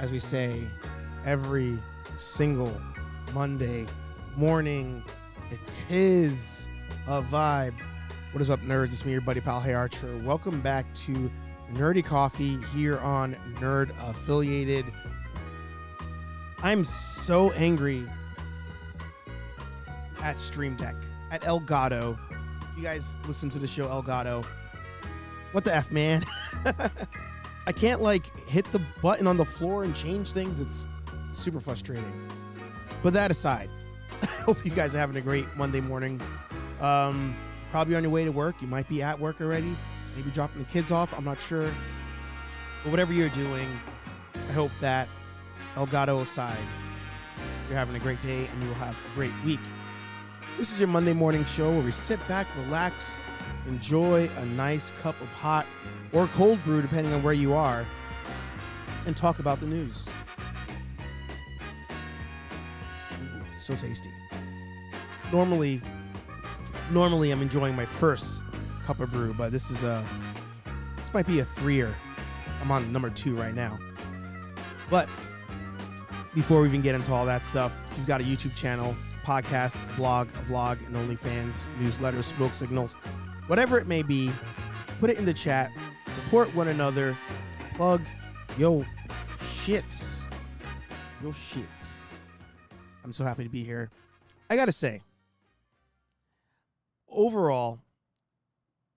as we say, every single Monday morning. It is a vibe. What is up, nerds? It's me, your buddy pal, Hey Archer. Welcome back to Nerdy Coffee here on Nerd Affiliated. I'm so angry at Stream Deck, at Elgato. If you guys listen to the show Elgato, what the F, man? I can't hit the button on the floor and change things. It's super frustrating. But that aside, I hope you guys are having a great Monday morning. Probably on your way to work. You might be at work already. Maybe dropping the kids off. I'm not sure. But whatever you're doing, I hope that Elgato aside, you're having a great day and you will have a great week. This is your Monday morning show where we sit back, relax, enjoy a nice cup of hot or cold brew, depending on where you are, and talk about the news. Ooh, so tasty. Normally I'm enjoying my first cup of brew, but this might be a threer. I'm on number 2 right now. But before we even get into all that stuff, if you've got a YouTube channel, podcast, blog, a vlog, and OnlyFans, newsletter, smoke signals, whatever it may be, put it in the chat. Support one another. Plug yo shits. Yo shits. I'm so happy to be here. I gotta say, overall,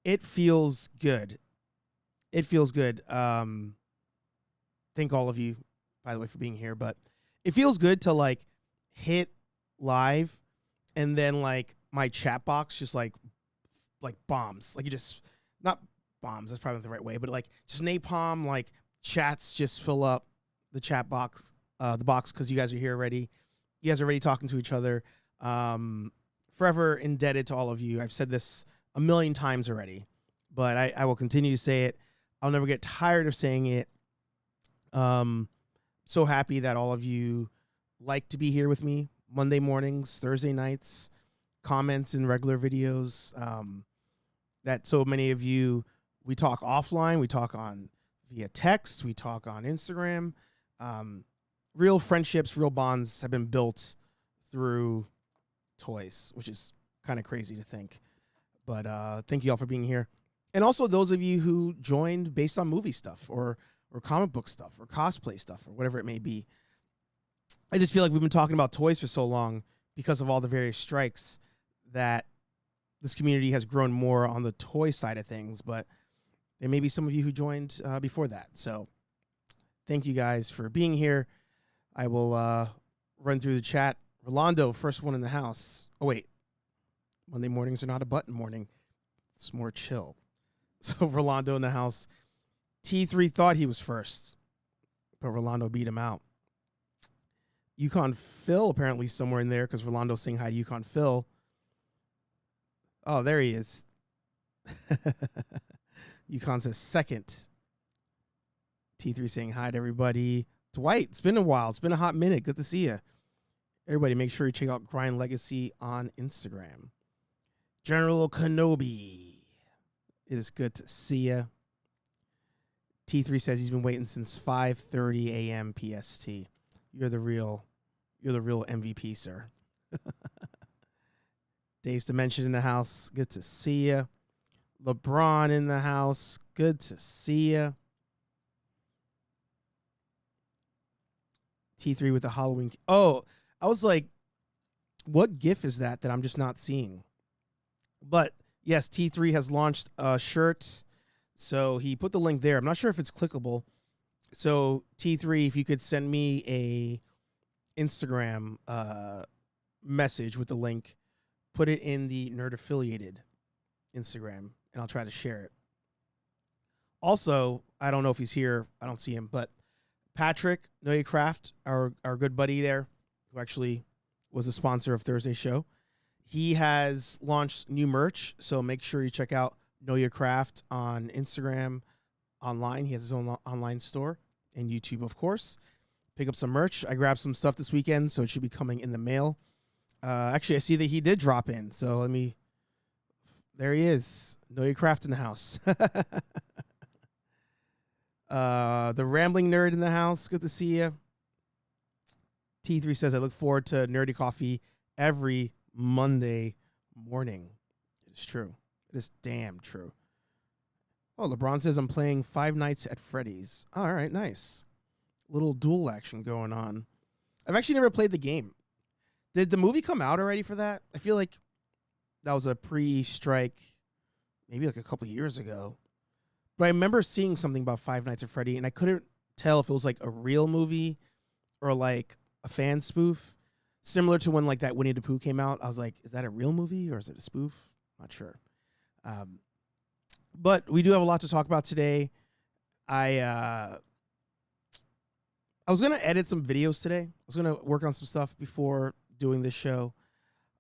it feels good. It feels good. Thank all of you, by the way, for being here. But it feels good to hit live and then my chat box just like bombs. You just, not bombs, that's probably not the right way, but just napalm, chats just fill up the chat box, the box, because you guys are here already. You guys are already talking to each other. Forever indebted to all of you. I've said this a million times already, but I will continue to say it. I'll never get tired of saying it. So happy that all of you like to be here with me Monday mornings, Thursday nights, comments in regular videos. That so many of you, we talk offline, we talk on via text, we talk on Instagram. Real friendships, real bonds have been built through toys, which is kind of crazy to think. But thank you all for being here. And also those of you who joined based on movie stuff or comic book stuff or cosplay stuff or whatever it may be. I just feel like we've been talking about toys for so long because of all the various strikes that this community has grown more on the toy side of things. But there may be some of you who joined before that. So thank you guys for being here. I will run through the chat. Rolando, first one in the house. Oh, wait. Monday mornings are not a button morning. It's more chill. So Rolando in the house. T3 thought he was first, but Rolando beat him out. Yukon Phil apparently somewhere in there because Rolando's saying hi to Yukon Phil. Oh, there he is. Yukon says second. T3 saying hi to everybody. Dwight, it's been a while. It's been a hot minute. Good to see you. Everybody, make sure you check out Grind Legacy on Instagram. General Kenobi, it is good to see you. T3 says he's been waiting since 5:30 a.m. PST. You're the real MVP, sir. Dave's Dimension in the house. Good to see you. LeBron in the house. Good to see you. T3 with the Halloween. Oh, I was like, what GIF is that I'm just not seeing? But yes, T3 has launched a shirt. So he put the link there. I'm not sure if it's clickable. So T3, if you could send me a Instagram message with the link, put it in the Nerd Affiliated Instagram, and I'll try to share it. Also, I don't know if he's here. I don't see him, but Patrick Noycraft, our good buddy there, who actually was a sponsor of Thursday's show, he has launched new merch. So make sure you check out Know Your Craft on Instagram, online. He has his own online store, and YouTube, of course. Pick up some merch. I grabbed some stuff this weekend, so it should be coming in the mail. Actually, I see that he did drop in, so there he is. Know Your Craft in the house. The Rambling Nerd in the house. Good to see you. T3 says, I look forward to Nerdy Coffee every Monday morning. It is true. It is damn true. Oh, LeBron says, I'm playing Five Nights at Freddy's. All right, nice. Little dual action going on. I've actually never played the game. Did the movie come out already for that? I feel like that was a pre-strike, maybe like a couple years ago. But I remember seeing something about Five Nights at Freddy, and I couldn't tell if it was like a real movie or like a fan spoof. Similar to when like that Winnie the Pooh came out. I was like, is that a real movie or is it a spoof? Not sure. But we do have a lot to talk about today. I was going to edit some videos today. I was going to work on some stuff before doing this show.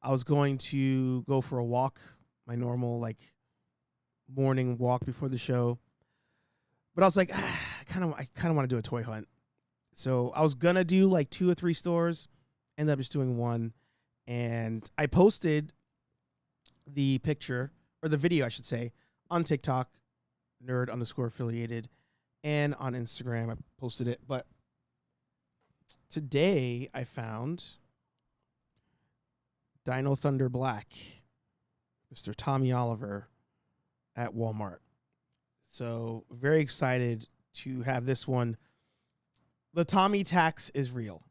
I was going to go for a walk, my normal like morning walk before the show. But I was like, I kind of want to do a toy hunt. So I was going to do like 2 or 3 stores, ended up just doing one. And I posted the picture, or the video, I should say, on TikTok, nerd_affiliated, and on Instagram. I posted it. But today I found Dino Thunder Black, Mr. Tommy Oliver, at Walmart. So very excited to have this one. The Tommy tax is real.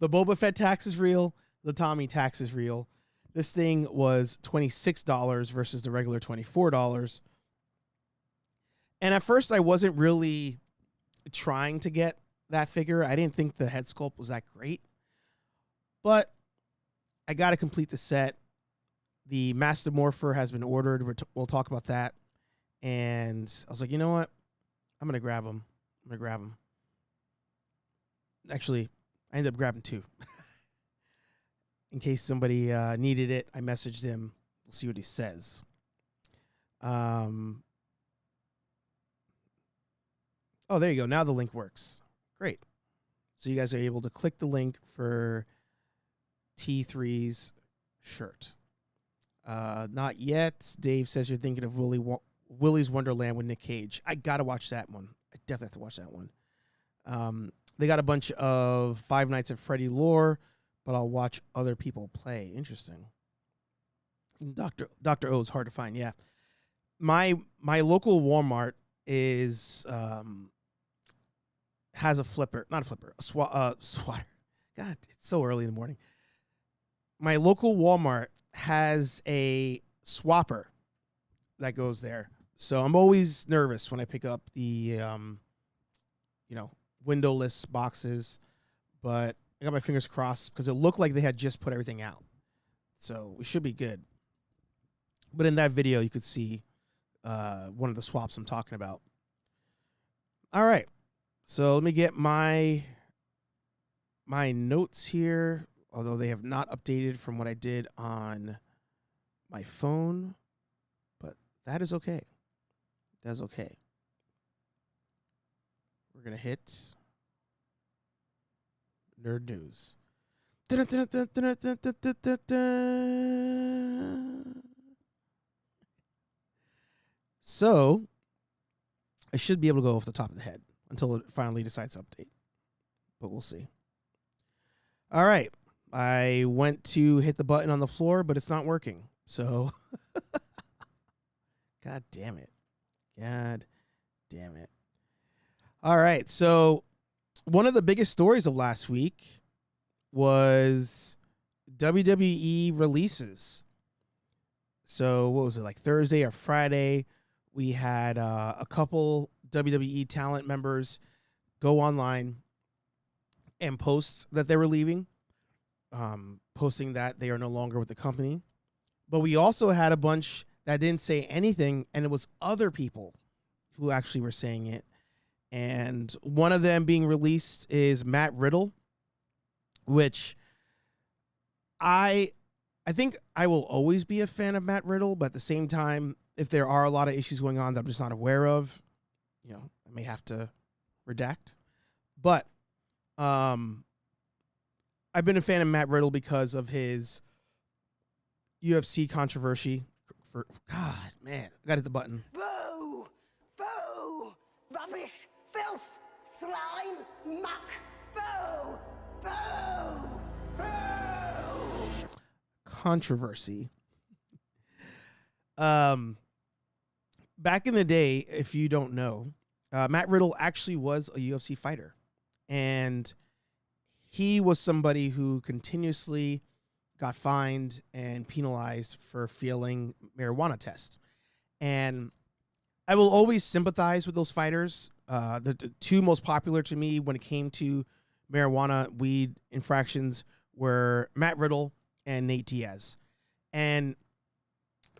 The Boba Fett tax is real. The Tommy tax is real. This thing was $26 versus the regular $24. And at first I wasn't really trying to get that figure. I didn't think the head sculpt was that great. But I got to complete the set. The Master Morpher has been ordered. We'll talk about that. And I was like, you know what? I'm going to grab him. Actually, I ended up grabbing 2. In case somebody needed it, I messaged him. We'll see what he says. Oh, there you go. Now the link works. Great. So you guys are able to click the link for T3's shirt. Not yet. Dave says you're thinking of Willy's Wonderland with Nick Cage. I got to watch that one. I definitely have to watch that one. They got a bunch of Five Nights at Freddy lore, but I'll watch other people play. Interesting. Dr. O is hard to find. Yeah. My local Walmart is has a flipper, not a flipper, a swatter. God, it's so early in the morning. My local Walmart has a swapper that goes there. So I'm always nervous when I pick up the windowless boxes, but I got my fingers crossed because it looked like they had just put everything out. So we should be good. But in that video, you could see one of the swaps I'm talking about. All right. So let me get my notes here, although they have not updated from what I did on my phone, but that is okay. That's okay. We're going to hit Nerd News. So I should be able to go off the top of the head until it finally decides to update, but we'll see. All right. I went to hit the button on the floor, but it's not working. So God damn it. All right. So one of the biggest stories of last week was WWE Releases. So what was it, like Thursday or Friday? We had a couple WWE talent members go online and post that they were leaving, posting that they are no longer with the company. But we also had a bunch that didn't say anything, and it was other people who actually were saying it. And one of them being released is Matt Riddle, which I think I will always be a fan of Matt Riddle, but at the same time, if there are a lot of issues going on that I'm just not aware of, I may have to redact. But I've been a fan of Matt Riddle because of his UFC controversy. God, man, I got to hit the button. Boo! Boo! Rubbish! filth, slime, muck, boo, boo, boo. Controversy. Back in the day, if you don't know, Matt Riddle actually was a UFC fighter, and he was somebody who continuously got fined and penalized for failing marijuana tests. And I will always sympathize with those fighters. The two most popular to me when it came to marijuana weed infractions were Matt Riddle and Nate Diaz. And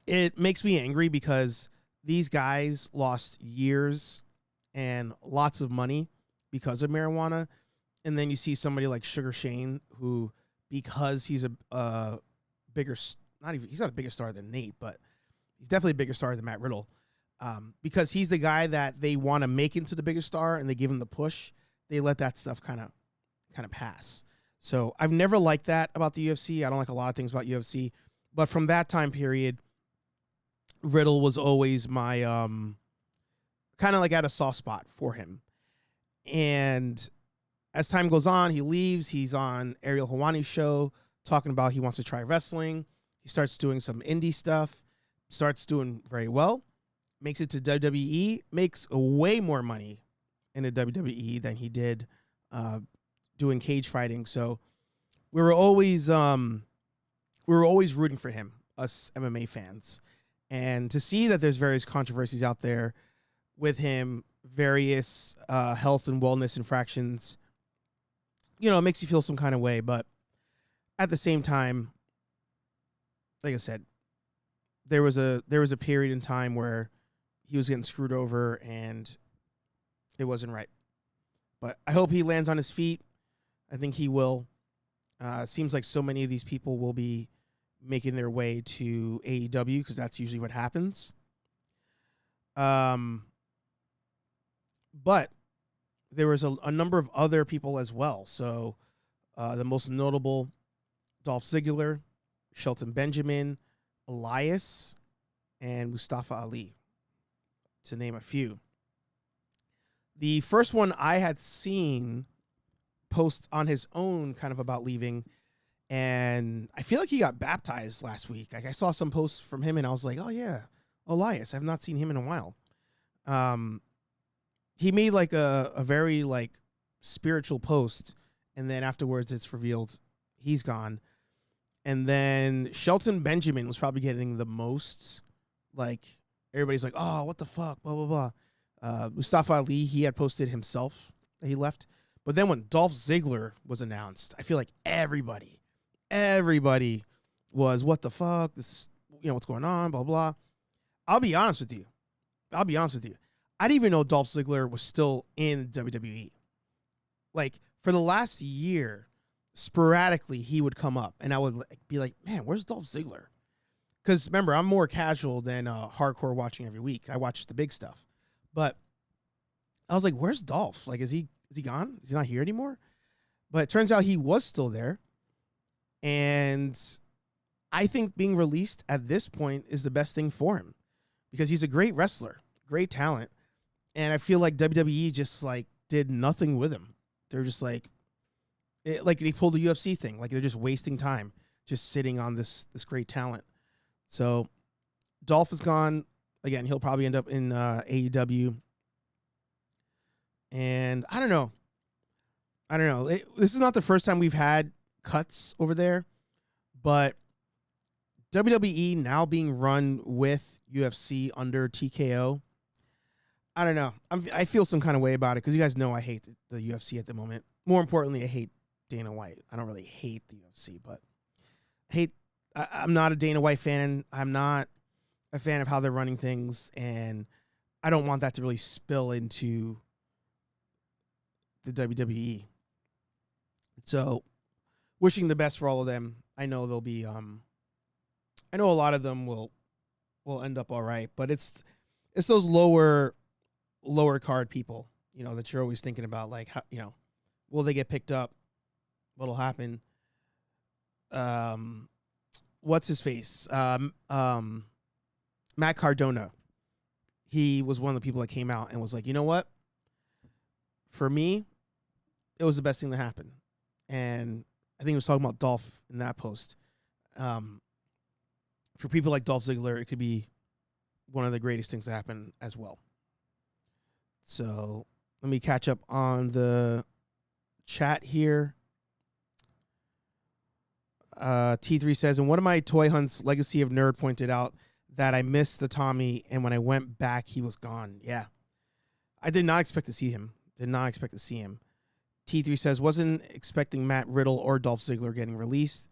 it makes me angry because these guys lost years and lots of money because of marijuana. And then you see somebody like Sugar Shane, who, because he's a bigger, he's not a bigger star than Nate, but he's definitely a bigger star than Matt Riddle. Because he's the guy that they want to make into the bigger star and they give him the push, they let that stuff kind of pass. So I've never liked that about the UFC. I don't like a lot of things about UFC. But from that time period, Riddle was always my kind of like at a soft spot for him. And as time goes on, he leaves. He's on Ariel Helwani's show talking about he wants to try wrestling. He starts doing some indie stuff, starts doing very well, makes it to WWE, makes way more money in the WWE than he did doing cage fighting. So we were always rooting for him, us MMA fans. And to see that there's various controversies out there with him, various health and wellness infractions, you know, it makes you feel some kind of way. But at the same time, like I said, there was a period in time where he was getting screwed over and it wasn't right. But I hope he lands on his feet. I think he will. Seems like so many of these people will be making their way to AEW because that's usually what happens. But there was a number of other people as well. So the most notable, Dolph Ziggler, Shelton Benjamin, Elias, and Mustafa Ali, to name a few. The first one I had seen post on his own kind of about leaving, and I feel like he got baptized last week. Like I saw some posts from him and I was like, oh yeah, Elias. I've not seen him in a while. He made like a very like spiritual post, and then afterwards it's revealed he's gone. And then Shelton Benjamin was probably getting the most, like, everybody's like, oh, what the fuck, blah, blah, blah. Mustafa Ali, he had posted himself that he left. But then when Dolph Ziggler was announced, I feel like everybody was, what the fuck, this, you know, what's going on, blah, blah. I'll be honest with you. I didn't even know Dolph Ziggler was still in WWE. Like, for the last year, sporadically he would come up and I would be like, man, where's Dolph Ziggler? Because remember, I'm more casual than hardcore watching every week. I watch the big stuff. But I was like, where's Dolph? Like, is he gone? Is he not here anymore? But it turns out he was still there. And I think being released at this point is the best thing for him because he's a great wrestler, great talent. And I feel like WWE just like did nothing with him. They're just like they pulled the UFC thing. Like they're just wasting time just sitting on this great talent. So Dolph is gone. Again, he'll probably end up in AEW. And I don't know. This is not the first time we've had cuts over there, but WWE now being run with UFC under TKO. I don't know. I feel some kind of way about it because you guys know I hate the UFC at the moment. More importantly, I hate Dana White. I don't really hate the UFC, but I'm not a Dana White fan. I'm not a fan of how they're running things, and I don't want that to really spill into the WWE. So, wishing the best for all of them. I know they'll be. I know a lot of them will end up all right, but it's those lower card people, you know, that you're always thinking about, like, how, you know, will they get picked up? What'll happen? What's his face? Matt Cardona. He was one of the people that came out and was like, you know what? for me, it was the best thing that happened. And I think he was talking about Dolph in that post. For people like Dolph Ziggler, it could be one of the greatest things to happen as well. So let me catch up on the chat here. T3 says, in one of my toy hunts, Legacy of Nerd pointed out that I missed the Tommy, and when I went back, he was gone. Yeah. I did not expect to see him. T3 says, wasn't expecting Matt Riddle or Dolph Ziggler getting released.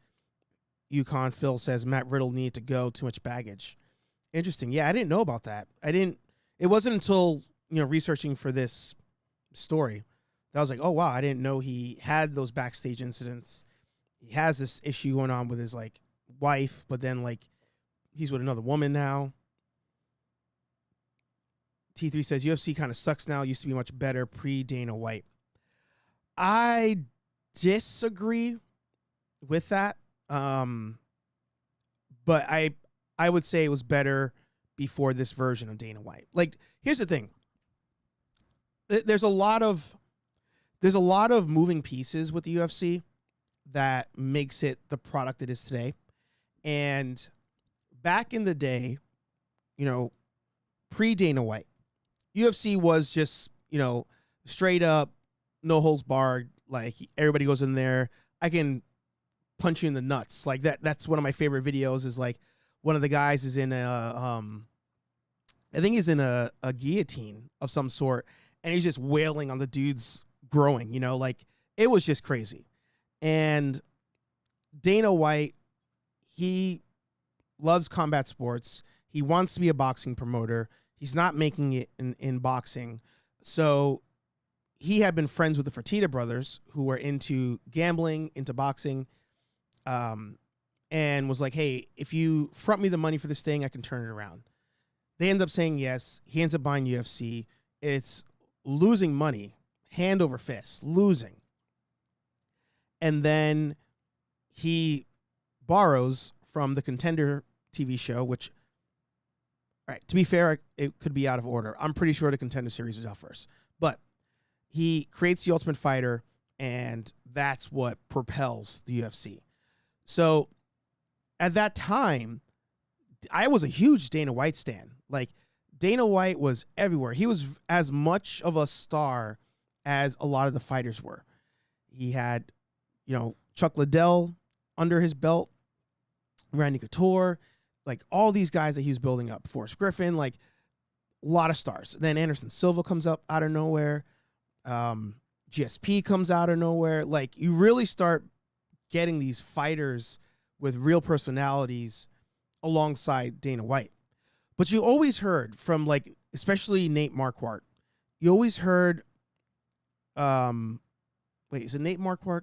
Yukon Phil says, Matt Riddle needed to go, too much baggage. Interesting. Yeah, I didn't know about that. It wasn't until, researching for this story that I was like, oh, wow, I didn't know he had those backstage incidents. He has this issue going on with his, wife, but then, he's with another woman now. T3 says, UFC kind of sucks now. Used to be much better pre-Dana White. I disagree with that. But I would say it was better before this version of Dana White. Here's the thing. There's a lot of moving pieces with the UFC that makes it the product it is today. And back in the day, pre-Dana White, UFC was just, straight up, no holds barred. Everybody goes in there. I can punch you in the nuts. That's one of my favorite videos is one of the guys is in I think he's in a guillotine of some sort, and he's just wailing on the dude's growing, it was just crazy. And Dana White, he loves combat sports. He wants to be a boxing promoter. He's not making it in boxing. So he had been friends with the Fertitta brothers, who were into gambling, into boxing, and was like, hey, if you front me the money for this thing, I can turn it around. They end up saying yes. He ends up buying UFC. It's losing money, hand over fist, losing. And then he borrows from the Contender TV show, which, all right, to be fair, it could be out of order. I'm pretty sure the Contender series is out first. But he creates the Ultimate Fighter, and that's what propels the UFC. So at that time, I was a huge Dana White stan. Dana White was everywhere. He was as much of a star as a lot of the fighters were. He had, Chuck Liddell under his belt, Randy Couture, all these guys that he was building up. Forrest Griffin, a lot of stars. Then Anderson Silva comes up out of nowhere. GSP comes out of nowhere. You really start getting these fighters with real personalities alongside Dana White. But you always heard from especially Nate Marquardt. You always heard, wait, is it Nate Marquardt?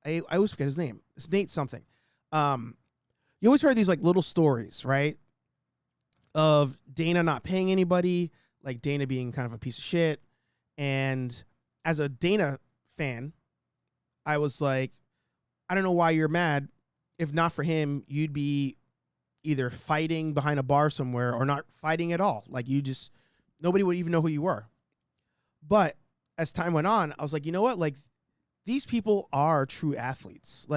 I always forget his name. It's Nate something. You always heard these little stories, right? Of Dana not paying anybody, Dana being kind of a piece of shit. And as a Dana fan, I was like, I don't know why you're mad. If not for him, you'd be either fighting behind a bar somewhere or not fighting at all. Nobody would even know who you were. But as time went on, I was like, you know what? These people are true athletes.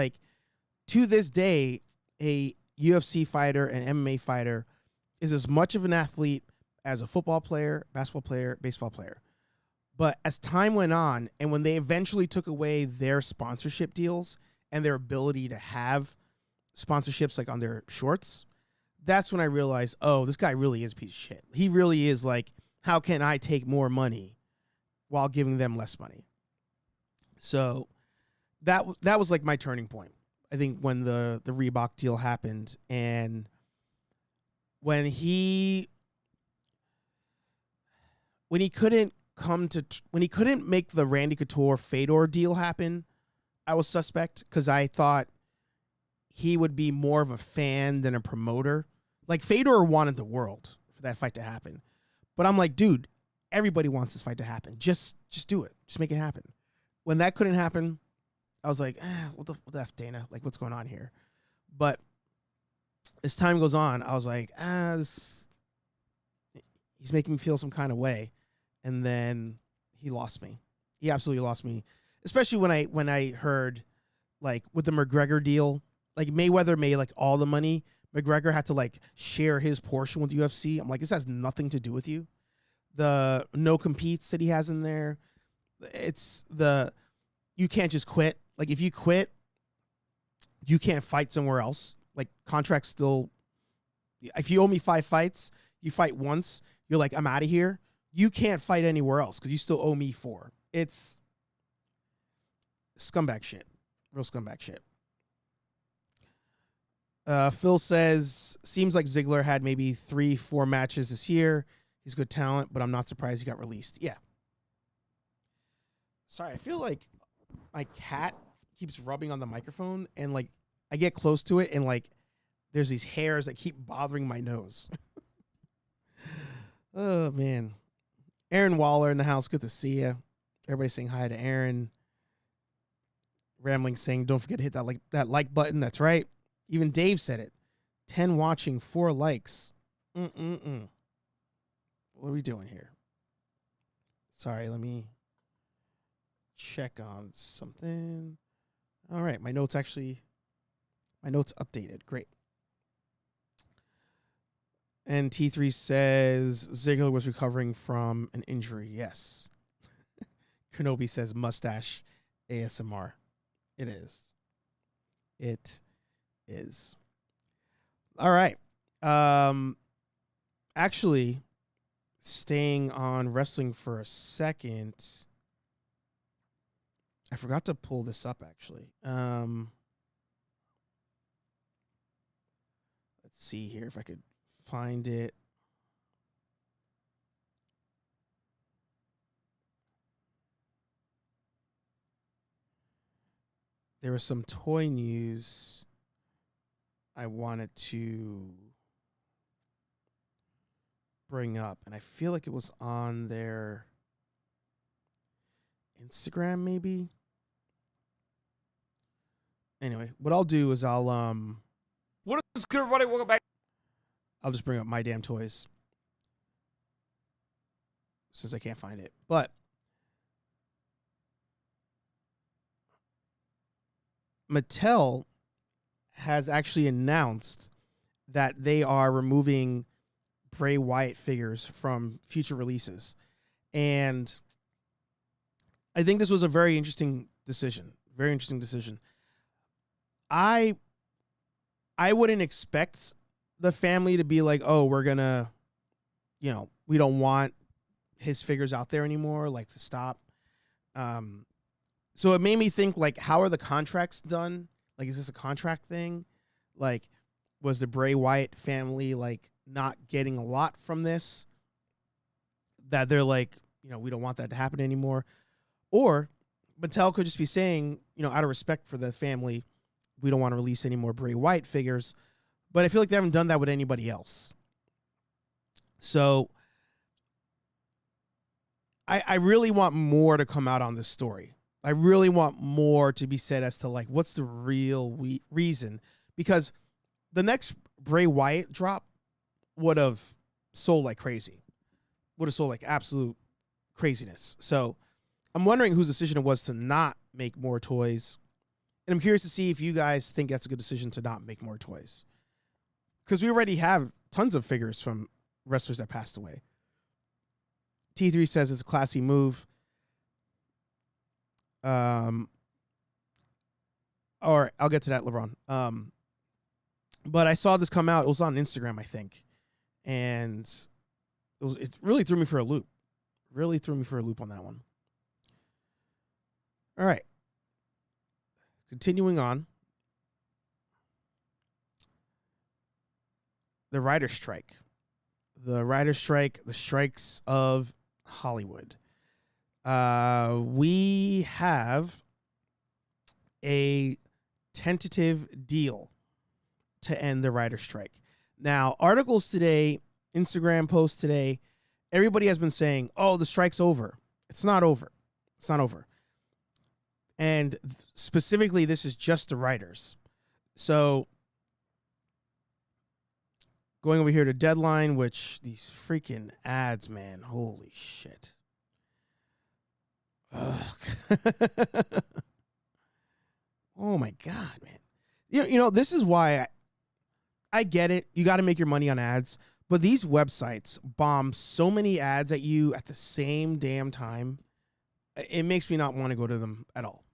To this day, a UFC fighter, an MMA fighter is as much of an athlete as a football player, basketball player, baseball player. But as time went on, and when they eventually took away their sponsorship deals and their ability to have sponsorships on their shorts, that's when I realized, oh, this guy really is a piece of shit. He really is how can I take more money while giving them less money? So that was my turning point. I think when the Reebok deal happened, and when he couldn't make the Randy Couture Fedor deal happen, I was suspect, because I thought he would be more of a fan than a promoter. Fedor wanted the world for that fight to happen, but I'm like, dude, everybody wants this fight to happen. Just do it. Just make it happen. When that couldn't happen, I was like, what the F, Dana? What's going on here? But as time goes on, I was like, he's making me feel some kind of way. and then he lost me. He absolutely lost me, especially when I heard like with the McGregor deal, like Mayweather made like all the money. McGregor had to like share his portion with UFC. I'm like, this has nothing to do with you. The no competes that he has in there, you can't just quit. Like if you quit, you can't fight somewhere else. Like contracts still, if you owe me 5 fights, you fight once, you're like, I'm out of here. You can't fight anywhere else because you still owe me 4. It's scumbag shit. Real scumbag shit. Phil says, seems like Ziggler had maybe 3-4 matches this year. He's good talent, but I'm not surprised he got released. Yeah. Sorry, I feel like my cat keeps rubbing on the microphone, and like I get close to it, and like there's these hairs that keep bothering my nose. Oh man. Aaron Waller in the house. Good to see you. Everybody saying hi to Aaron. Rambling saying, don't forget to hit that like button. That's right. Even Dave said it. 10 watching, 4 likes. What are we doing here? Sorry, let me check on something. All right, my notes updated. Great. And T3 says Ziggler was recovering from an injury. Yes. Kenobi says mustache ASMR. It is. It is. All right. Actually, staying on wrestling for a second. I forgot to pull this up, actually. Let's see here if I could find it. There was some toy news I wanted to bring up, and I feel like it was on their Instagram, maybe. Anyway, what I'll do is I'll What is good, everybody? Welcome back. I'll just bring up My Damn Toys since I can't find it. But Mattel has actually announced that they are removing Bray Wyatt figures from future releases. And I think this was a very interesting decision. Very interesting decision. I wouldn't expect the family to be like, oh, we're going to, we don't want his figures out there anymore, like to stop. So it made me think, like, how are the contracts done? Like, is this a contract thing? Like, was the Bray Wyatt family, like, not getting a lot from this? That they're like, we don't want that to happen anymore. Or Mattel could just be saying, out of respect for the family, we don't want to release any more Bray Wyatt figures. But I feel like they haven't done that with anybody else. So I really want more to come out on this story. I really want more to be said as to, like, what's the real reason. Because the next Bray Wyatt drop would have sold like crazy. Would have sold like absolute craziness. So I'm wondering whose decision it was to not make more toys. And I'm curious to see if you guys think that's a good decision to not make more toys. Because we already have tons of figures from wrestlers that passed away. T3 says it's a classy move. All right, I'll get to that, LeBron. But I saw this come out. It was on Instagram, I think. And it really threw me for a loop. Really threw me for a loop on that one. All right. Continuing on. The writer's strike. The writer's strike, the strikes of Hollywood. We have a tentative deal to end the writer's strike. Now, articles today, Instagram posts today, everybody has been saying, oh, the strike's over. It's not over. It's not over. And specifically, this is just the writers. So going over here to Deadline, which these freaking ads, man, holy shit. Oh my God, man. You know, this is why I get it. You got to make your money on ads, but these websites bomb so many ads at you at the same damn time. It makes me not want to go to them at all.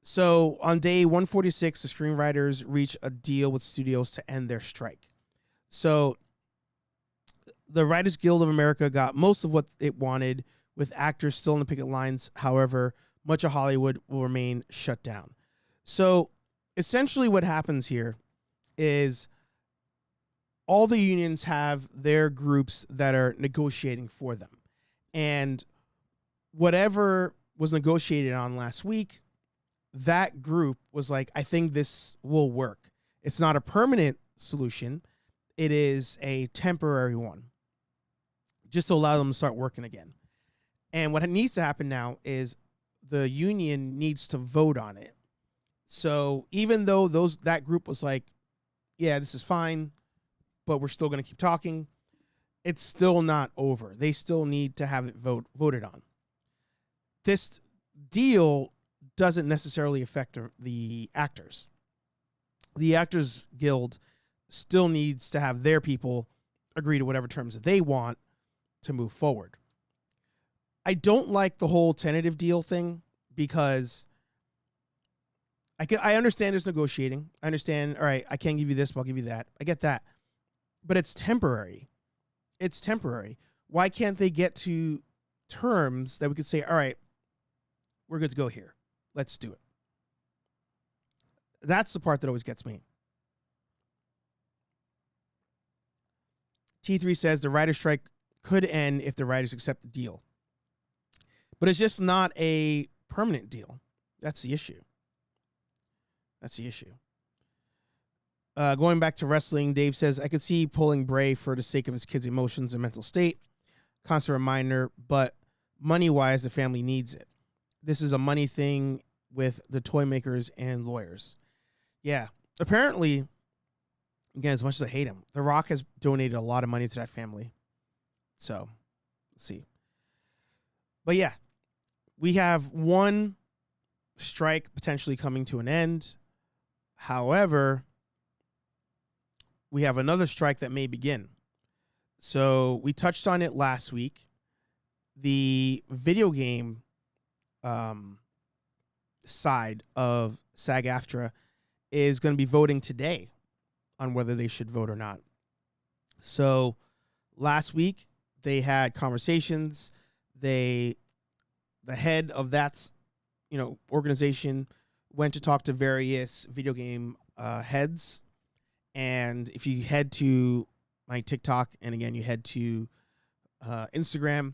So on day 146, the screenwriters reach a deal with studios to end their strike. So the Writers Guild of America got most of what it wanted, with actors still in the picket lines. However, much of Hollywood will remain shut down. So essentially what happens here is all the unions have their groups that are negotiating for them. And whatever was negotiated on last week, that group was like, I think this will work. It's not a permanent solution. It is a temporary one, just to allow them to start working again. And what needs to happen now is the union needs to vote on it. So even though that group was like, yeah, this is fine, but we're still going to keep talking, it's still not over. They still need to have it voted on. This deal doesn't necessarily affect the actors. The Actors Guild still needs to have their people agree to whatever terms that they want to move forward. I don't like the whole tentative deal thing because I understand there's negotiating. I understand, all right, I can't give you this, but I'll give you that. I get that. But it's temporary. It's temporary. Why can't they get to terms that we could say, all right, we're good to go here. Let's do it. That's the part that always gets me. T3 says the writer's strike could end if the writers accept the deal. But it's just not a permanent deal. That's the issue. That's the issue. Going back to wrestling, Dave says, I could see pulling Bray for the sake of his kid's emotions and mental state. Constant reminder, but money-wise, the family needs it. This is a money thing with the toy makers and lawyers. Yeah. Apparently, again, as much as I hate him, The Rock has donated a lot of money to that family. So, let's see. But yeah, we have one strike potentially coming to an end. However, we have another strike that may begin. So we touched on it last week. The video game side of SAG-AFTRA is going to be voting today on whether they should vote or not. So last week they had conversations. The head of that organization went to talk to various video game heads. And if you head to my TikTok, and again, you head to Instagram,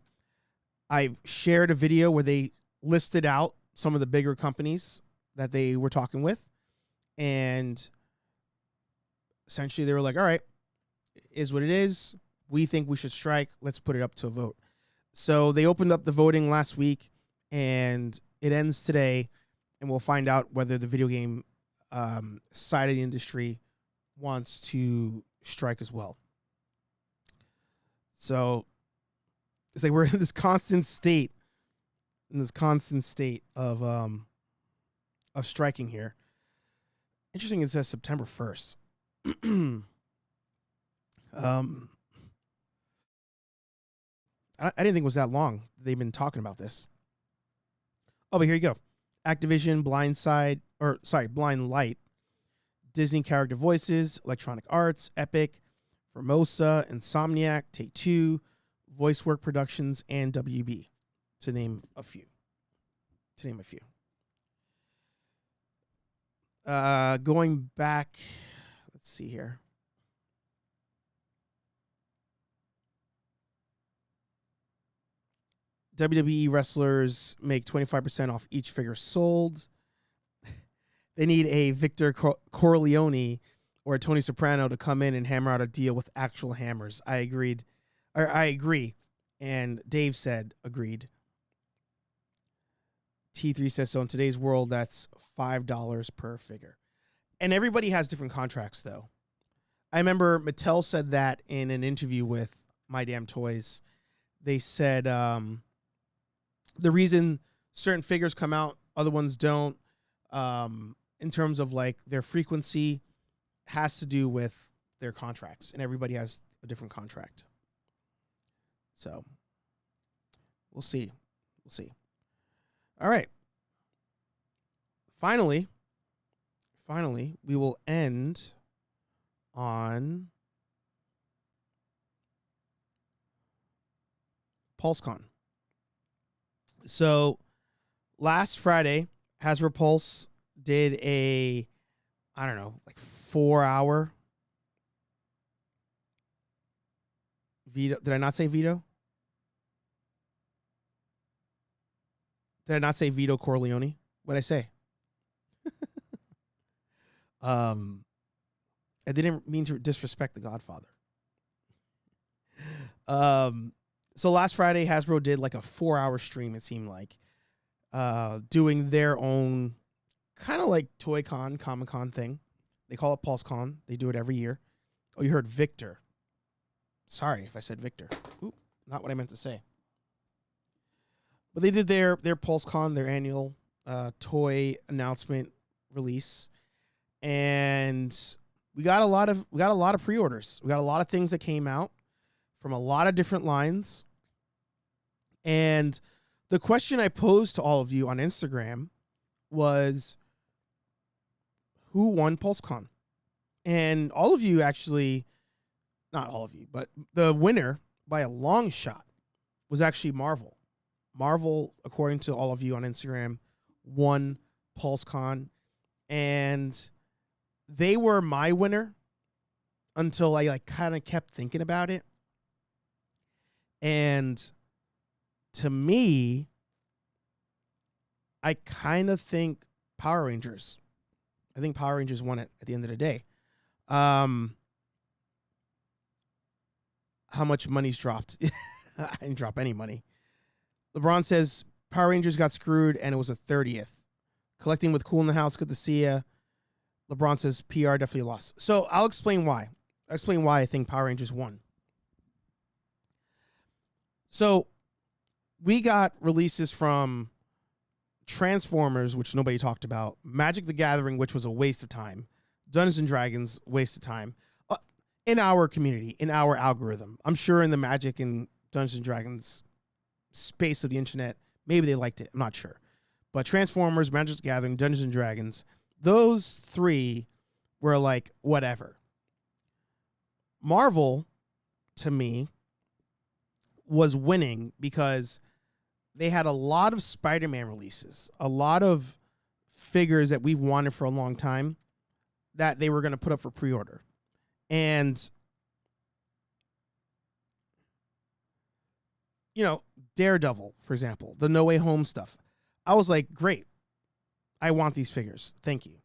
I shared a video where they listed out some of the bigger companies that they were talking with. And essentially they were like, all right, is what it is. We think we should strike. Let's put it up to a vote. So they opened up the voting last week, and it ends today. And we'll find out whether the video game side of the industry wants to strike as well. So it's like we're in this constant state of striking here. Interesting, it says September 1st. I didn't think it was that long. They've been talking about this. Oh, but here you go. Activision, Blind Light, Disney Character Voices, Electronic Arts, Epic, Formosa, Insomniac, Take-Two, VoiceWork Productions, and WB, to name a few. Going back, let's see here. WWE wrestlers make 25% off each figure sold. They need a Victor Corleone or a Tony Soprano to come in and hammer out a deal with actual hammers. I agree. And Dave said agreed. T3 says, so in today's world, that's $5 per figure. And everybody has different contracts, though. I remember Mattel said that in an interview with My Damn Toys. They said the reason certain figures come out, other ones don't, in terms of like their frequency, has to do with their contracts, and everybody has a different contract. So we'll see. All right. Finally, we will end on PulseCon. So last Friday, Hasbro Pulse did a, I don't know, like 4-hour veto. Did I not say veto? Did I not say Vito Corleone? What'd I say? I didn't mean to disrespect the Godfather. So last Friday, Hasbro did like a 4-hour stream, it seemed like, doing their own kind of like Toy Con, Comic Con thing. They call it PulseCon. They do it every year. Oh, you heard Victor. Sorry if I said Victor. Oop, not what I meant to say. But they did their PulseCon, their annual toy announcement release, and we got a lot of pre-orders. We got a lot of things that came out from a lot of different lines. And the question I posed to all of you on Instagram was, who won PulseCon? And all of you actually, not all of you, but the winner by a long shot was actually Marvel. Marvel, according to all of you on Instagram, won PulseCon, and they were my winner until I like kind of kept thinking about it. And to me, I kind of think Power Rangers. I think Power Rangers won it at the end of the day. How much money's dropped? I didn't drop any money. LeBron says Power Rangers got screwed and it was a 30th. Collecting with Cool in the House, good to see ya. LeBron says PR definitely lost. So I'll explain why. I'll explain why I think Power Rangers won. So we got releases from Transformers, which nobody talked about, Magic the Gathering, which was a waste of time, Dungeons and Dragons, waste of time, in our community, in our algorithm. I'm sure in the Magic and Dungeons and Dragons space of the internet, maybe they liked it. I'm not sure. But Transformers, Magic the Gathering, Dungeons and Dragons, those three were like, whatever. Marvel, to me, was winning because they had a lot of Spider-Man releases, a lot of figures that we've wanted for a long time that they were going to put up for pre-order. And, you know, Daredevil, for example, the No Way Home stuff. I was like, great. I want these figures. Thank you.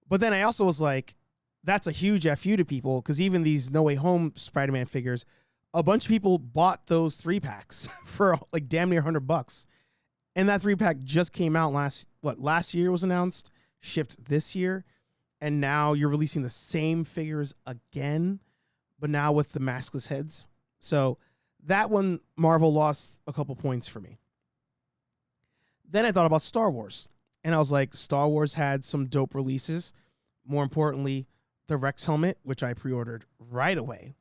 But then I also was like, that's a huge FU to people, because even these No Way Home Spider-Man figures, a bunch of people bought those 3-packs for like damn near $100. And that 3-pack just came out last year was announced, shipped this year. And now you're releasing the same figures again, but now with the maskless heads. So that one, Marvel lost a couple points for me. Then I thought about Star Wars. And I was like, Star Wars had some dope releases. More importantly, the Rex helmet, which I pre-ordered right away.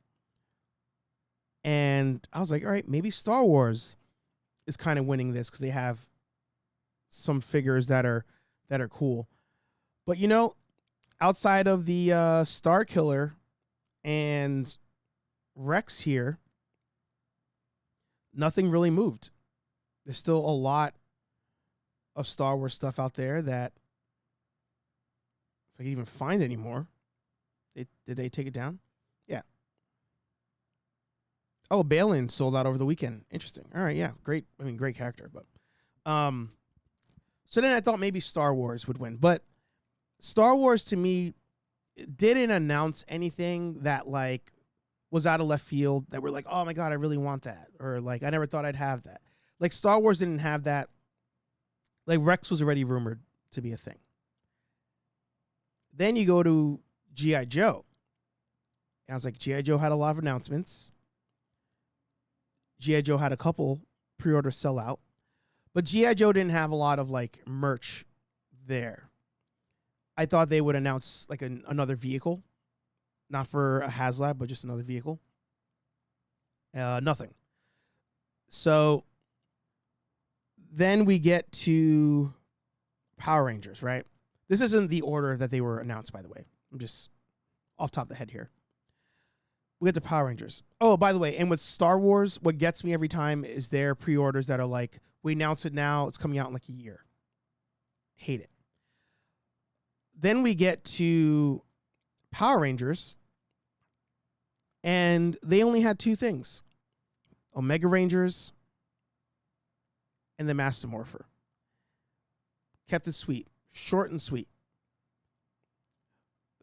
And I was like, all right, maybe Star Wars is kind of winning this because they have some figures that are cool. But, you know, outside of the Star Killer and Rex here, nothing really moved. There's still a lot of Star Wars stuff out there that, if I can even find anymore. Did they take it down? Yeah. Oh, Balin sold out over the weekend. Interesting. All right, yeah, great. I mean, great character, but so then I thought maybe Star Wars would win, but Star Wars to me didn't announce anything that like was out of left field that were like, oh my God, I really want that, or like I never thought I'd have that. Like Star Wars didn't have that. Like Rex was already rumored to be a thing. Then you go to G.I. Joe. And I was like, G.I. Joe had a lot of announcements. G.I. Joe had a couple pre-orders sell out. But G.I. Joe didn't have a lot of like merch there. I thought they would announce like another vehicle, not for a HasLab, but just another vehicle. Nothing. So then we get to Power Rangers, right? This isn't the order that they were announced, by the way. I'm just off top of the head here. We get to Power Rangers. Oh, by the way, and with Star Wars, what gets me every time is their pre-orders that are like, we announce it now, it's coming out in like a year. Hate it. Then we get to Power Rangers, and they only had two things. Omega Rangers and the Master Morpher. Kept it sweet. Short and sweet.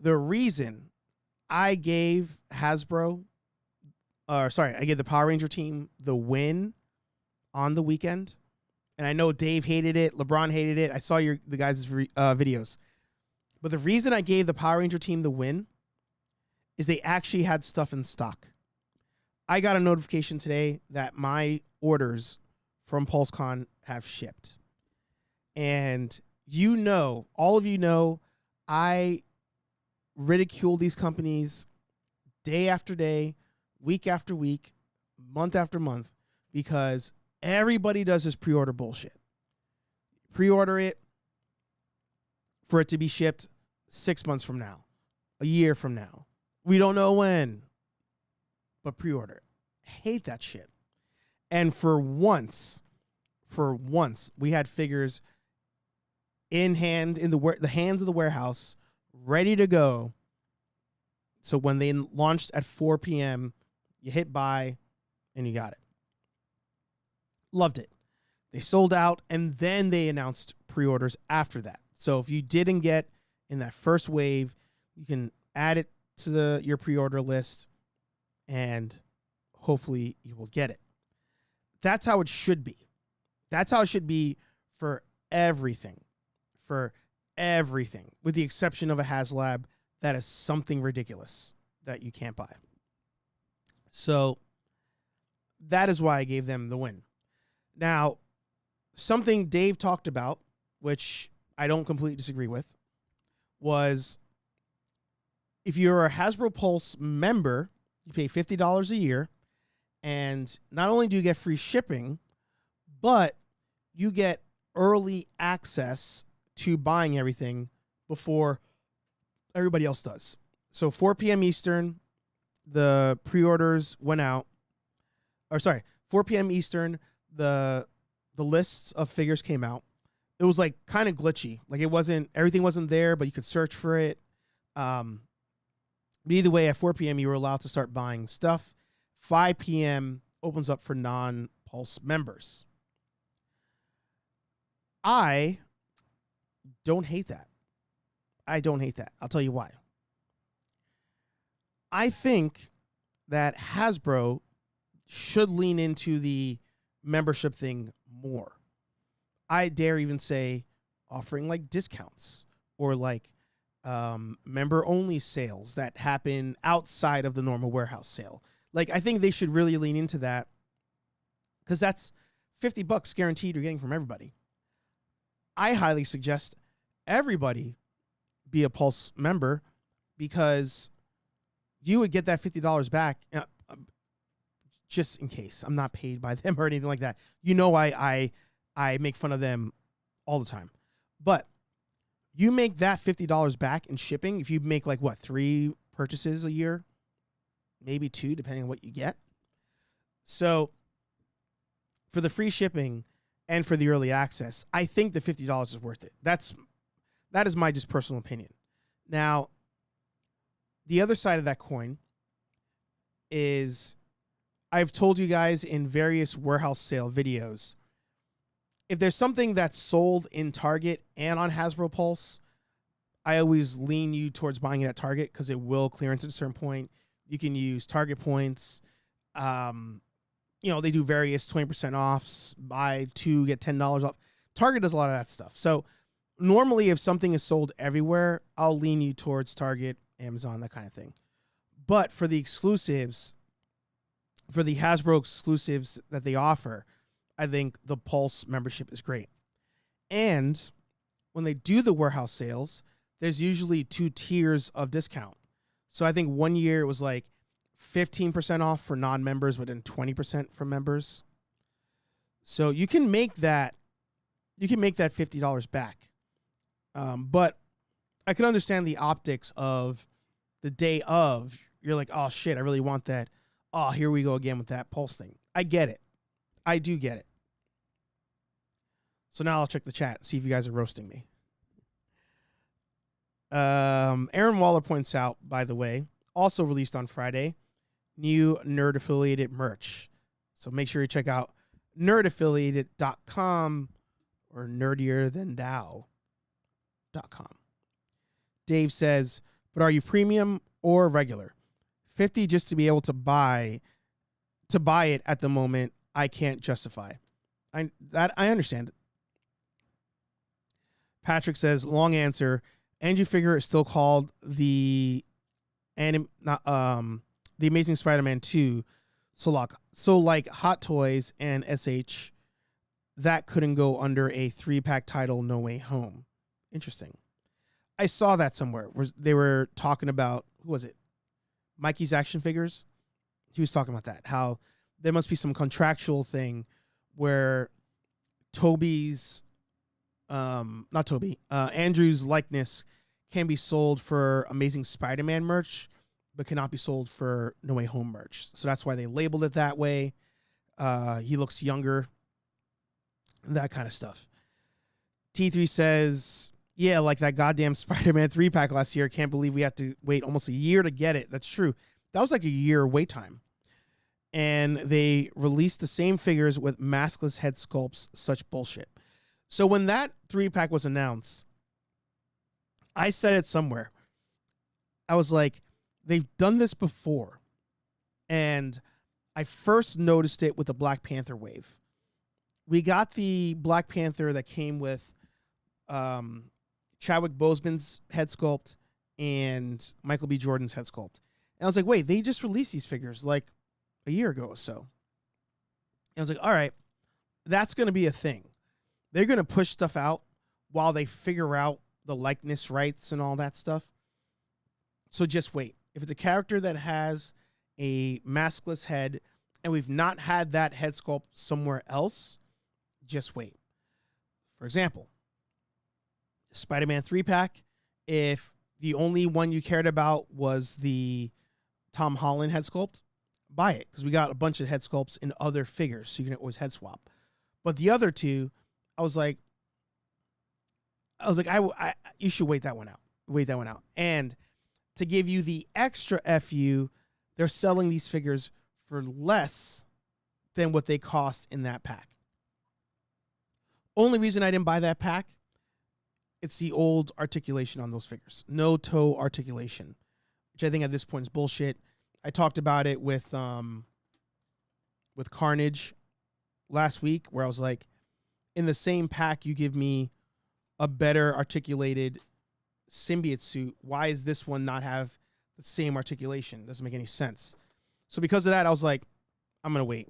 The reason I gave Hasbro, I gave the Power Ranger team the win on the weekend, and I know Dave hated it, LeBron hated it. I saw the guys' videos. But the reason I gave the Power Ranger team the win is they actually had stuff in stock. I got a notification today that my orders from PulseCon have shipped. And you know, all of you know, I ridicule these companies day after day, week after week, month after month, because everybody does this pre-order bullshit. Pre-order it for it to be shipped 6 months from now, a year from now. We don't know when, but pre-order it. I hate that shit. And for once, we had figures in hand, in the hands of the warehouse, ready to go. So when they launched at 4 p.m., you hit buy and you got it. Loved it. They sold out, and then they announced pre-orders after that. So if you didn't get in that first wave, you can add it to your pre-order list, and hopefully you will get it. That's how it should be. That's how it should be for everything. For everything, with the exception of a HasLab that is something ridiculous that you can't buy. So that is why I gave them the win. Now, something Dave talked about, which I don't completely disagree with, was if you're a Hasbro Pulse member, you pay $50 a year, and not only do you get free shipping, but you get early access to buying everything before everybody else does. So 4 p.m. Eastern, the pre-orders went out. 4 p.m. Eastern, the lists of figures came out. It was like kind of glitchy. Like everything wasn't there, but you could search for it. But either way, at 4 p.m. you were allowed to start buying stuff. 5 p.m. opens up for non-Pulse members. I don't hate that. I don't hate that. I'll tell you why. I think that Hasbro should lean into the membership thing more. I dare even say offering like discounts or like member-only sales that happen outside of the normal warehouse sale. Like, I think they should really lean into that, because that's $50 guaranteed you're getting from everybody. I highly suggest everybody be a Pulse member, because you would get that $50 back just in case. I'm not paid by them or anything like that. You know, I make fun of them all the time. But you make that $50 back in shipping if you make like 3 purchases a year, maybe 2, depending on what you get. So for the free shipping and for the early access, I think the $50 is worth it. That is my just personal opinion. Now, the other side of that coin is, I've told you guys in various warehouse sale videos, if there's something that's sold in Target and on Hasbro Pulse, I always lean you towards buying it at Target, because it will clearance at a certain point. You can use Target points. They do various 20% offs, buy 2, get $10 off. Target does a lot of that stuff. So normally if something is sold everywhere, I'll lean you towards Target, Amazon, that kind of thing. But for the exclusives, for the Hasbro exclusives that they offer, I think the Pulse membership is great. And when they do the warehouse sales, there's usually 2 tiers of discount. So I think one year it was like 15% off for non-members, but then 20% for members. So you can make that $50 back. But I can understand the optics of the day of. You're like, oh shit, I really want that. Oh, here we go again with that Pulse thing. I get it. I do get it. So now I'll check the chat, see if you guys are roasting me. Aaron Waller points out, by the way, also released on Friday, new nerd affiliated merch. So make sure you check out nerdaffiliated.com or nerdierthanthou.com. Dave says, but are you premium or regular? 50 just to be able to buy it at the moment, I can't justify. I understand it. Patrick says, long answer, Andrew figure is still called the Amazing Spider-Man 2. So like Hot Toys and SH, that couldn't go under a 3-pack title, No Way Home. Interesting. I saw that somewhere where they were talking about, who was it? Mikey's action figures. He was talking about that, how there must be some contractual thing where Andrew's likeness can be sold for Amazing Spider-Man merch, but cannot be sold for No Way Home merch. So that's why they labeled it that way. He looks younger, that kind of stuff. T3 says, yeah, like that goddamn Spider-Man 3-pack last year. Can't believe we had to wait almost a year to get it. That's true. That was like a year wait time. And they released the same figures with maskless head sculpts. Such bullshit. So when that 3-pack was announced, I said it somewhere. I was like, they've done this before. And I first noticed it with the Black Panther wave. We got the Black Panther that came with Chadwick Boseman's head sculpt and Michael B. Jordan's head sculpt. And I was like, wait, they just released these figures like a year ago or so. And I was like, all right, that's going to be a thing. They're going to push stuff out while they figure out the likeness rights and all that stuff. So just wait. If it's a character that has a maskless head and we've not had that head sculpt somewhere else, just wait. For example, Spider-Man 3-pack, if the only one you cared about was the Tom Holland head sculpt, buy it, because we got a bunch of head sculpts in other figures, so you can always head swap. But the other two, I was like, you should wait that one out. Wait that one out. And to give you the extra FU, they're selling these figures for less than what they cost in that pack. Only reason I didn't buy that pack, it's the old articulation on those figures. No toe articulation, which I think at this point is bullshit. I talked about it with Carnage last week, where I was like, in the same pack, you give me a better articulated symbiote suit. Why is this one not have the same articulation? Doesn't make any sense. So because of that, I was like, I'm gonna wait.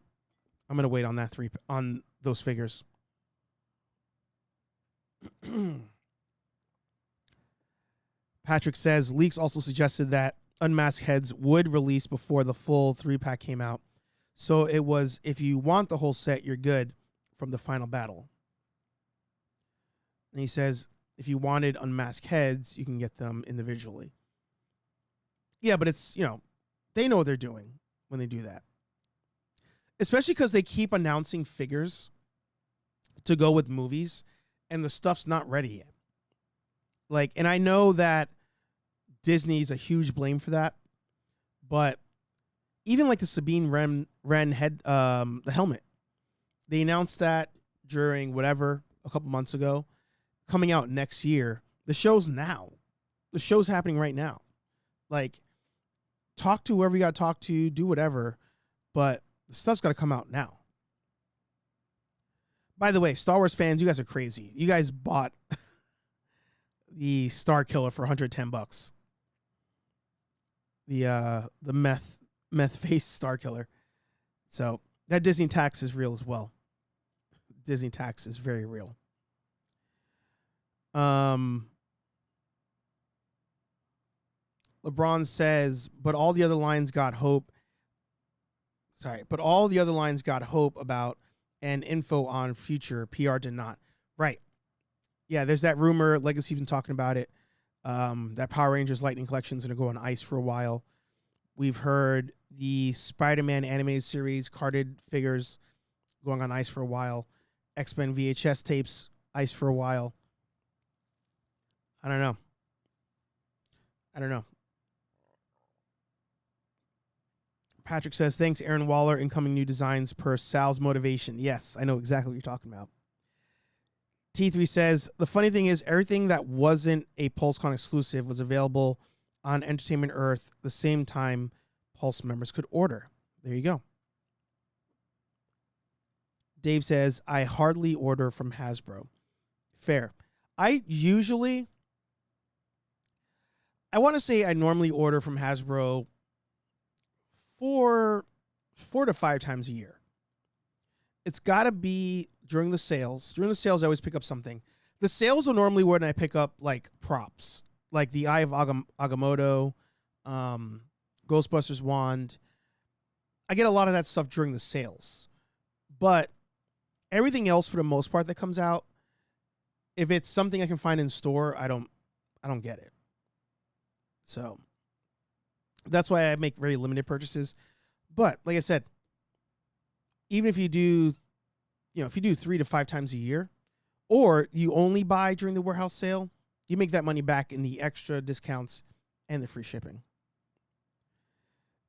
I'm gonna wait on on those figures. Patrick says leaks also suggested that unmasked heads would release before the full 3-pack came out. So it was, if you want the whole set, you're good from the final battle. And he says, if you wanted unmasked heads, you can get them individually. Yeah, but it's, they know what they're doing when they do that. Especially because they keep announcing figures to go with movies, and the stuff's not ready yet. Like, and I know that Disney's a huge blame for that, but even like the Sabine Wren head, the helmet, they announced that during whatever, a couple months ago, coming out next year. The show's now. The show's happening right now. Like, talk to whoever you got to talk to, do whatever, but the stuff's got to come out now. By the way, Star Wars fans, you guys are crazy. You guys bought the Star Killer for $110. The meth face Star Killer. So that Disney tax is real as well. Disney tax is very real. LeBron says, but all the other lines got hope. But all the other lines got hope about and info on future. PR did not. Right. Yeah, there's that rumor. Legacy's been talking about it. That Power Rangers Lightning Collection is going to go on ice for a while. We've heard the Spider-Man animated series carded figures going on ice for a while. X-Men VHS tapes, ice for a while. I don't know. Patrick says, thanks, Aaron Waller. Incoming new designs per Sal's motivation. Yes, I know exactly what you're talking about. T3 says, the funny thing is everything that wasn't a PulseCon exclusive was available on Entertainment Earth the same time Pulse members could order. There you go. Dave says, I hardly order from Hasbro. Fair. I want to say I normally order from Hasbro 4 to 5 times a year. It's got to be during the sales. During the sales, I always pick up something. The sales are normally when I pick up like props, like the Eye of Agamotto, Ghostbusters wand. I get a lot of that stuff during the sales, but everything else for the most part that comes out, if it's something I can find in store, I don't get it. So that's why I make very limited purchases. But like I said, even if you do, if you do 3 to 5 times a year, or you only buy during the warehouse sale, you make that money back in the extra discounts and the free shipping.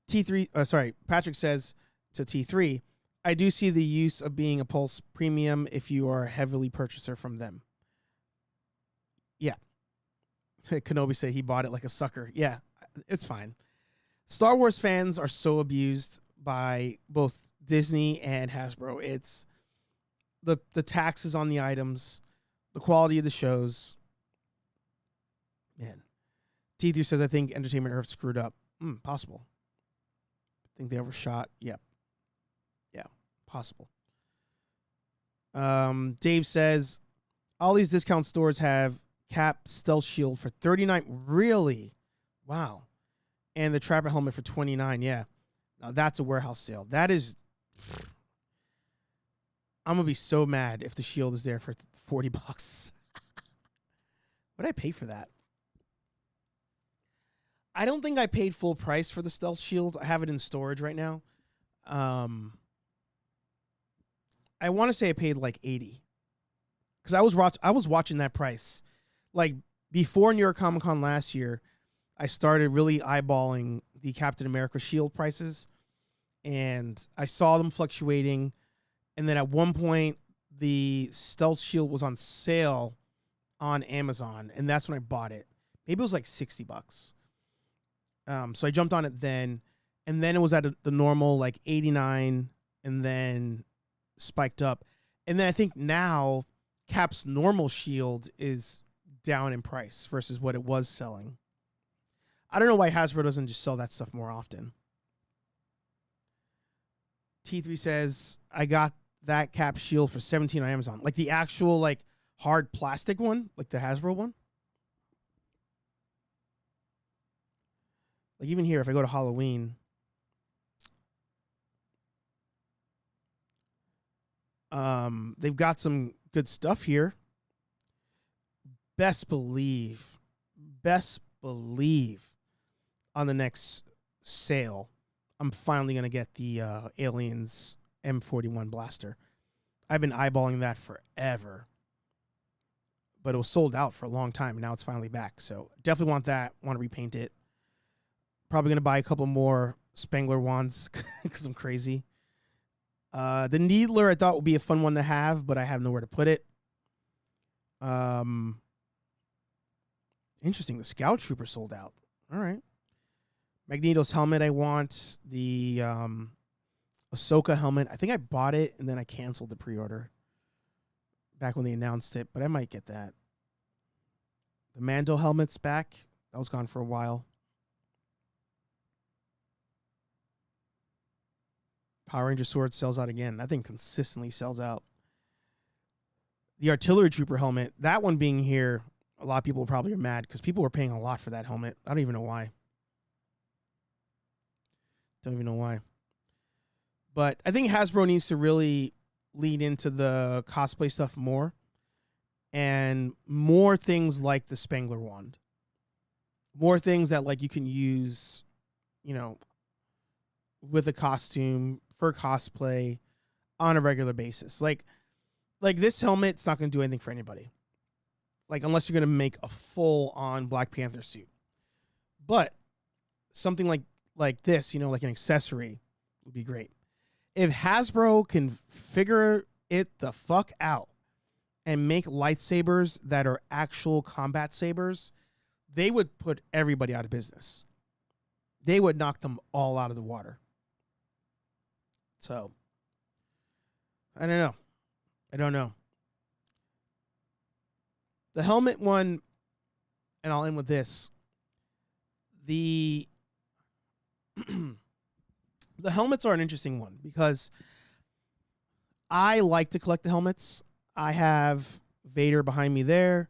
Patrick says to T3, I do see the use of being a Pulse Premium if you are a heavily purchaser from them. Yeah. Kenobi said he bought it like a sucker. Yeah, it's fine. Star Wars fans are so abused by both Disney and Hasbro. It's the taxes on the items, the quality of the shows. Man. T3 says, I think Entertainment Earth screwed up. Possible. I think they overshot. Yep. Yeah, possible. Dave says, all these discount stores have Cap Stealth Shield for $39. Really? Wow. And the Trapper helmet for $29. Yeah. Now that's a warehouse sale. That is... I'm going to be so mad if the shield is there for $40. What did I pay for that? I don't think I paid full price for the Stealth Shield. I have it in storage right now. I want to say I paid like $80. Because I was watching that price. Like, before New York Comic Con last year, I started really eyeballing the Captain America shield prices. And I saw them fluctuating. And then at one point, the Stealth Shield was on sale on Amazon. And that's when I bought it. Maybe it was like $60. So I jumped on it then. And then it was at the normal like $89 and then spiked up. And then I think now Cap's normal shield is down in price versus what it was selling. I don't know why Hasbro doesn't just sell that stuff more often. T3 says, I got that Cap shield for $17 on Amazon. Like the actual like hard plastic one, like the Hasbro one. Like even here, if I go to Halloween, they've got some good stuff here. Best believe on the next sale, I'm finally going to get the Aliens M41 blaster. I've been eyeballing that forever, but it was sold out for a long time, and now it's finally back. So definitely want that. Want to repaint it. Probably going to buy a couple more Spangler wands because I'm crazy. The Needler I thought would be a fun one to have, but I have nowhere to put it. Interesting. The Scout Trooper sold out. All right. Magneto's helmet I want. The Ahsoka helmet. I think I bought it and then I canceled the pre-order back when they announced it, but I might get that. The Mando helmet's back. That was gone for a while. Power Ranger sword sells out again. That thing consistently sells out. The artillery trooper helmet, that one being here, a lot of people probably are mad because people were paying a lot for that helmet. I don't even know why. Don't even know why. But I think Hasbro needs to really lean into the cosplay stuff more. And more things like the Spangler wand. More things that like you can use, you know, with a costume for cosplay on a regular basis. Like this helmet's not going to do anything for anybody. Like unless you're going to make a full on Black Panther suit. But something like this, you know, like an accessory would be great. If Hasbro can figure it the fuck out and make lightsabers that are actual combat sabers, they would put everybody out of business. They would knock them all out of the water. So, I don't know. The helmet one, and I'll end with this. The helmets are an interesting one because I like to collect the helmets. I have Vader behind me there.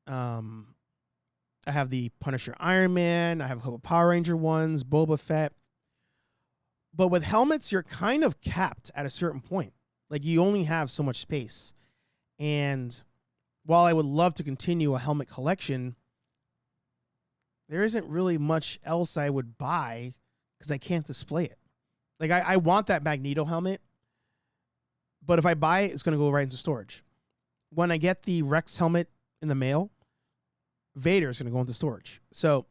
I have the Punisher Iron Man. I have a couple Power Ranger ones, Boba Fett. But with helmets, you're kind of capped at a certain point. Like you only have so much space. And while I would love to continue a helmet collection, there isn't really much else I would buy because I can't display it. Like I want that Magneto helmet, but if I buy it, it's going to go right into storage. When I get the Rex helmet in the mail, Vader is going to go into storage. So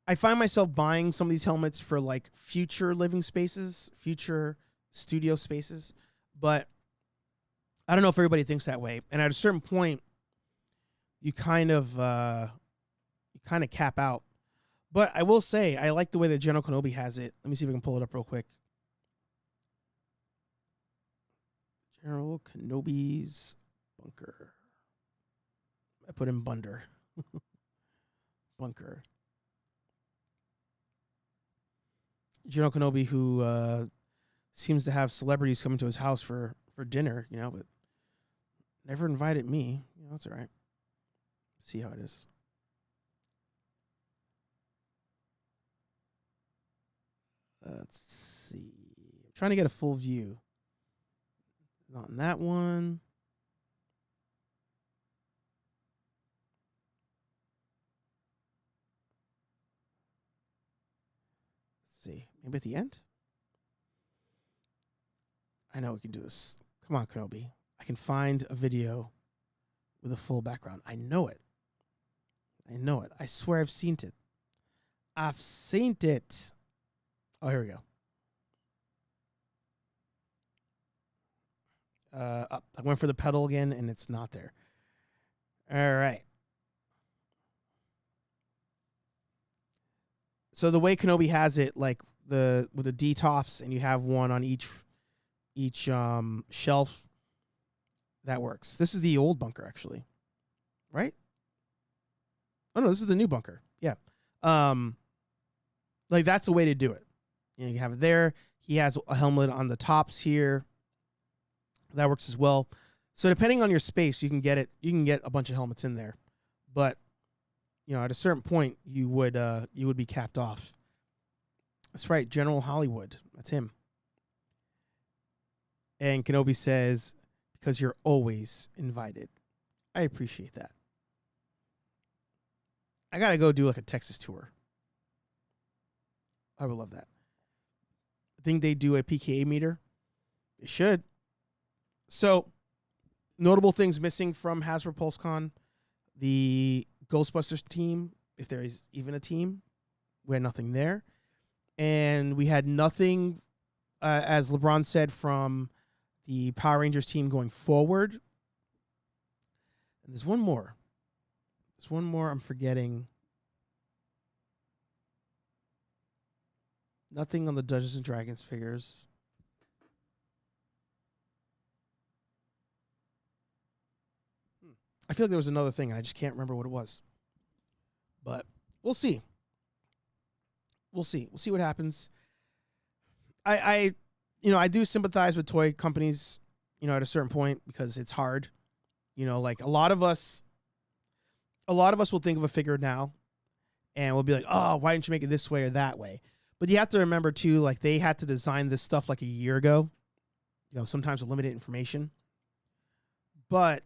I find myself buying some of these helmets for like future living spaces, future studio spaces, but I don't know if everybody thinks that way. And at a certain point, you kind of cap out. But I will say, I like the way that General Kenobi has it. Let me see if I can pull it up real quick. General Kenobi's bunker. I put in Bunder. Bunker. General Kenobi, who seems to have celebrities coming to his house for dinner, you know, but never invited me. You know, that's all right. See how it is. Let's see. I'm trying to get a full view. Not in that one. Let's see. Maybe at the end? I know we can do this. Come on, Kenobi. I can find a video with a full background. I know it. I swear I've seen it. I've seen it. Oh, here we go. I went for the pedal again, and it's not there. All right. So the way Kenobi has it, like with the DTOFs, and you have one on each shelf, that works. This is the old bunker, actually, right? Oh no, this is the new bunker. Yeah. Like that's a way to do it. You know, you have it there. He has a helmet on the tops here. That works as well. So depending on your space, you can get it. You can get a bunch of helmets in there, but you know, at a certain point, you would be capped off. That's right, General Hollywood. That's him. And Kenobi says, "Because you're always invited." I appreciate that. I gotta go do like a Texas tour. I would love that. I think they do a PKA meter. They should. So, notable things missing from Hasbro PulseCon. The Ghostbusters team, if there is even a team. We had nothing there. And we had nothing, as LeBron said, from the Power Rangers team going forward. And there's one more. There's one more I'm forgetting. Nothing on the Dungeons and Dragons figures. I feel like there was another thing, and I just can't remember what it was. But we'll see. We'll see. We'll see what happens. I do sympathize with toy companies, you know, at a certain point because it's hard. You know, like a lot of us will think of a figure now and we'll be like, oh, why didn't you make it this way or that way? But you have to remember too, like they had to design this stuff like a year ago, you know, sometimes with limited information. But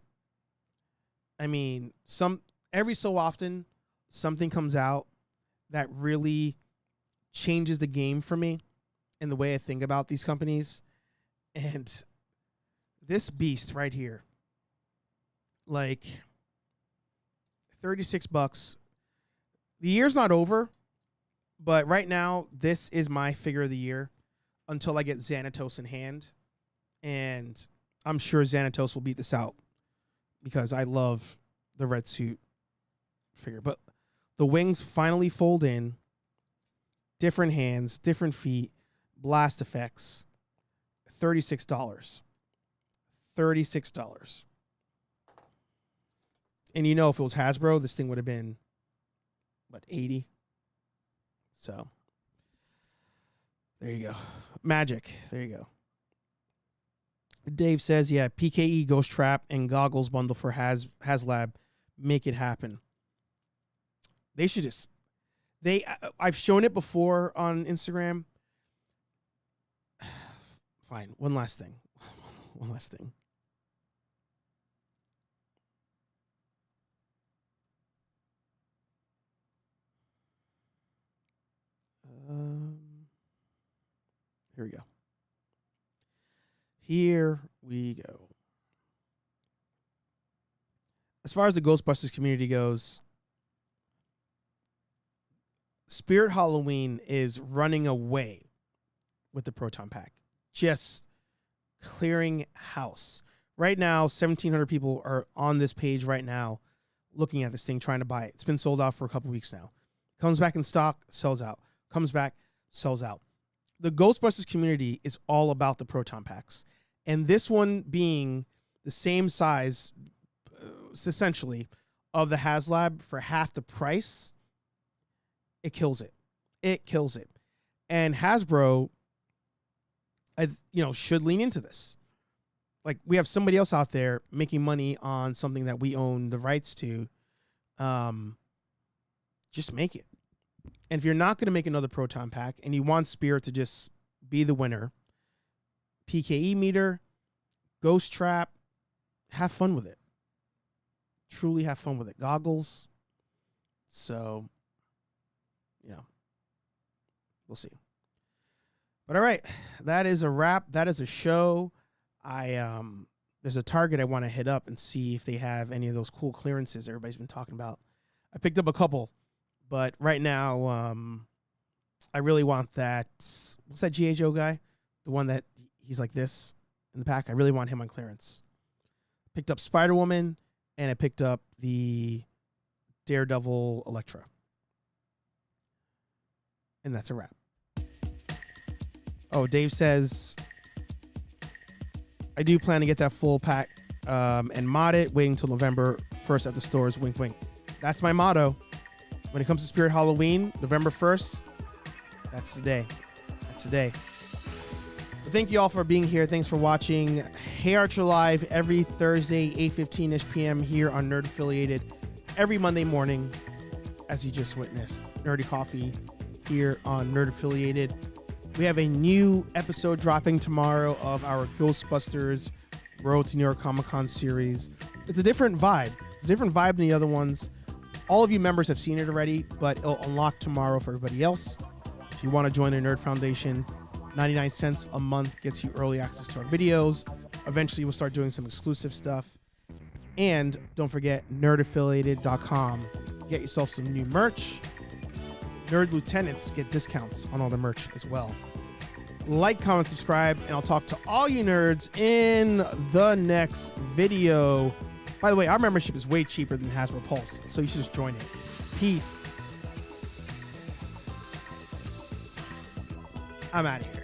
I mean, every so often something comes out that really changes the game for me and the way I think about these companies. And this beast right here, like $36. The year's not over, but right now this is my figure of the year until I get Xanatos in hand. And I'm sure Xanatos will beat this out because I love the red suit figure. But the wings finally fold in, different hands, different feet, blast effects, $36. $36. And you know, if it was Hasbro, this thing would have been, what, 80? So, there you go. Magic. There you go. Dave says, yeah, PKE, Ghost Trap, and Goggles bundle for HasLab. Make it happen. They should just... I've shown it before on Instagram. Fine. One last thing. One last thing. Here we go. Here we go. As far as the Ghostbusters community goes, Spirit Halloween is running away with the Proton Pack. Just clearing house. Right now, 1,700 people are on this page right now looking at this thing, trying to buy it. It's been sold out for a couple weeks now. Comes back in stock, sells out. Comes back, sells out. The Ghostbusters community is all about the Proton Packs. And this one being the same size, essentially, of the HasLab for half the price, it kills it. It kills it. And Hasbro, should lean into this. Like, we have somebody else out there making money on something that we own the rights to. Just make it. And if you're not going to make another Proton Pack and you want Spirit to just be the winner, PKE meter, Ghost Trap, have fun with it. Truly have fun with it. Goggles. So, we'll see. But all right, that is a wrap. That is a show. There's a Target I want to hit up and see if they have any of those cool clearances everybody's been talking about. I picked up a couple, but right now, I really want that. What's that G.I. Joe guy? The one that he's like this in the pack. I really want him on clearance. Picked up Spider-Woman, and I picked up the Daredevil Elektra. And that's a wrap. Oh, Dave says, I do plan to get that full pack and mod it, waiting until November 1st at the stores. Wink, wink. That's my motto. When it comes to Spirit Halloween, November 1st, that's the day. That's the day. But thank you all for being here. Thanks for watching. Hey Archer Live every Thursday, 8:15-ish p.m. here on Nerd Affiliated. Every Monday morning, as you just witnessed. Nerdy Coffee here on Nerd Affiliated. We have a new episode dropping tomorrow of our Ghostbusters Road to New York Comic Con series. It's a different vibe. It's a different vibe than the other ones. All of you members have seen it already, but it'll unlock tomorrow for everybody else. If you want to join the Nerd Foundation, 99 cents a month gets you early access to our videos. Eventually, we'll start doing some exclusive stuff. And don't forget, nerdaffiliated.com. Get yourself some new merch. Nerd Lieutenants get discounts on all the merch as well. Like, comment, subscribe, and I'll talk to all you nerds in the next video. By the way, our membership is way cheaper than Hasbro Pulse, so you should just join it. Peace. I'm out of here.